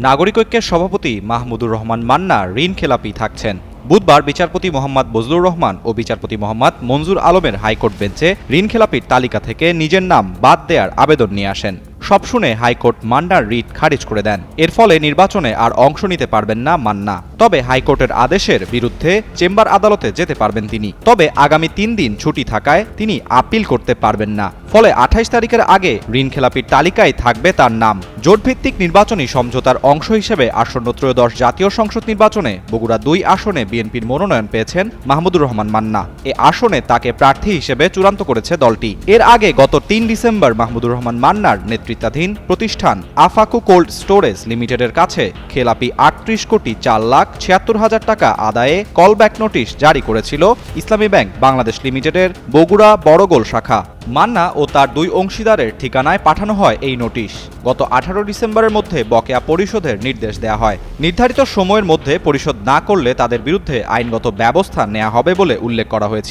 নাগরিক ঐক্যের সভাপতি মাহমুদুর রহমান মান্না ঋণ খেলাপি থাকছেন। বুধবার বিচারপতি মোহাম্মদ বজলুর রহমান ও বিচারপতি মোহাম্মদ মঞ্জুর আলমের হাইকোর্ট বেঞ্চে ঋণ খেলাপির তালিকা থেকে নিজের নাম বাদ দেওয়ার আবেদন নিয়ে আসেন। সব শুনে হাইকোর্ট মান্নার রিট খারিজ করে দেন। এর ফলে নির্বাচনে আর অংশ নিতে পারবেন না মান্না। তবে হাইকোর্টের আদেশের বিরুদ্ধে চেম্বার আদালতে যেতে পারবেন তিনি। তবে আগামী 3 দিন ছুটি থাকায় তিনি আপিল করতে পারবেন না। ফলে 28 তারিখের আগে ঋণ খেলাপির তালিকায় থাকবে তার নাম। জোটভিত্তিক নির্বাচনী সমঝোতার অংশ হিসেবে আসন্ন ত্রয়োদশ জাতীয় সংসদ নির্বাচনে বগুড়া 2 আসনে বিএনপির মনোনয়ন পেয়েছেন মাহমুদুর রহমান মান্না। এ আসনে তাকে প্রার্থী হিসেবে চূড়ান্ত করেছে দলটি। এর আগে গত 3 ডিসেম্বর মাহমুদুর রহমান মান্নার নেতৃত্বাধীন প্রতিষ্ঠান আফাকু কোল্ড স্টোরেজ লিমিটেডের কাছে খেলাপি 38,04,76,000 টাকা আদায়ে কলব্যাক নোটিশ জারি করেছিল ইসলামী ব্যাংক বাংলাদেশ লিমিটেডের বগুড়া বড়গোল শাখা। মান্না ও তার 2 অংশীদারের ঠিকানায় পাঠানো হয় এই নোটিশ। গত 18 ডিসেম্বরের মধ্যে বকেয়া পরিশোধের নির্দেশ দেওয়া হয়। নির্ধারিত সময়ের মধ্যে পরিশোধ না করলে তাদের বিরুদ্ধে আইনগত ব্যবস্থা নেওয়া হবে বলে উল্লেখ করা হয়েছিল।